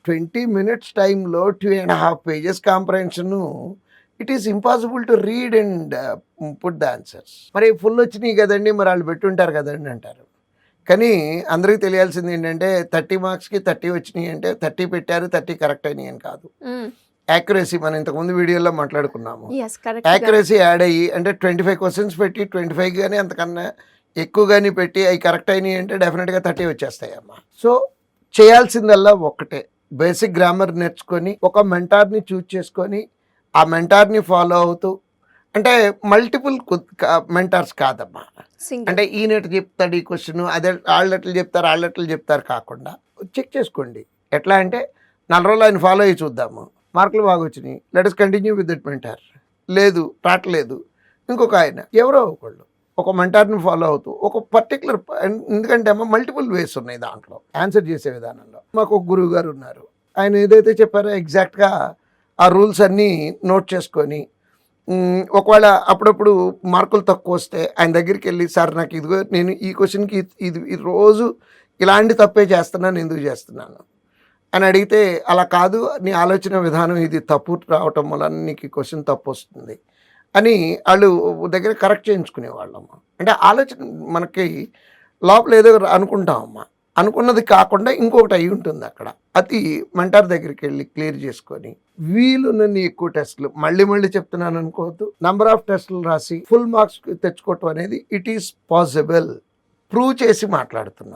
20 minutes టైంలో 2.5 pages comprehension it is impossible to read and put the answers. మరి full వచ్చినాయి కదండి, మరి వాళ్ళు పెట్టుంటారు కదండి అంటారు. కానీ అందరికీ తెలియాల్సింది ఏంటంటే 30 మార్క్స్కి 30 వచ్చినాయి అంటే 30 పెట్టారు 30 కరెక్ట్ అయినాయి అని కాదు. యాక్యురసీ మనం ఇంతకుముందు వీడియోలో మాట్లాడుకున్నాము. యాక్యురసీ యాడ్ అయ్యి అంటే 25 క్వశ్చన్స్ పెట్టి 25 కానీ అంతకన్నా ఎక్కువ కానీ పెట్టి అవి కరెక్ట్ అయినాయి అంటే డెఫినెట్గా 30 వచ్చేస్తాయమ్మా. సో చేయాల్సిందల్లా ఒక్కటే, బేసిక్ గ్రామర్ నేర్చుకొని ఒక మెంటార్ని చూజ్ చేసుకొని ఆ మెంటార్ని ఫాలో అవుతూ, అంటే మల్టిపుల్ మెంటార్స్ కాదమ్మా. అంటే ఈయనట్లు చెప్తాడు ఈ క్వశ్చన్, అదే వాళ్ళట్లు చెప్తారు కాకుండా చెక్ చేసుకోండి. ఎట్లా అంటే 4 రోజులు ఆయన ఫాలో అయ్యి చూద్దాము, మార్కులు బాగా వచ్చినాయి, let us continue with that mentor. లేదు రావట్లేదు, ఇంకొక ఆయన ఎవరో ఒకళ్ళు ఒక మెంటార్ని ఫాలో అవుతూ ఒక పర్టికులర్, ఎందుకంటే అమ్మ మల్టిపుల్ వేస్ ఉన్నాయి దాంట్లో ఆన్సర్ చేసే విధానంలో. మాకు ఒక గురువు గారు ఉన్నారు, ఆయన ఏదైతే చెప్పారో ఎగ్జాక్ట్గా ఆ రూల్స్ అన్నీ నోట్ చేసుకొని, ఒకవేళ అప్పుడప్పుడు మార్కులు తక్కువ వస్తే ఆయన దగ్గరికి వెళ్ళి, సార్ నాకు ఇదిగో నేను ఈ క్వశ్చన్కి ఇది రోజు ఇలాంటి తప్పే చేస్తున్నాను, ఎందుకు చేస్తున్నాను అని అడిగితే, అలా కాదు నీ ఆలోచన విధానం ఇది తప్పు రావటం వల్ల నీకు ఈ క్వశ్చన్ తప్పు వస్తుంది అని వాళ్ళు దగ్గర కరెక్ట్ చేయించుకునేవాళ్ళమ్మ. అంటే ఆలోచన మనకి లోపల ఏదో అనుకుంటామమ్మా, అనుకున్నది కాకుండా ఇంకొకటి అయి ఉంటుంది అక్కడ. అది మెంటార్ దగ్గరికి వెళ్ళి క్లియర్ చేసుకొని, వీలున్నన్ని ఎక్కువ టెస్టులు, మళ్ళీ చెప్తున్నాను అనుకోవద్దు, నంబర్ ఆఫ్ టెస్టులు రాసి ఫుల్ మార్క్స్ తెచ్చుకోవటం అనేది ఇట్ ఈస్ పాసిబుల్. ప్రూవ్ చేసి మాట్లాడుతున్నాం.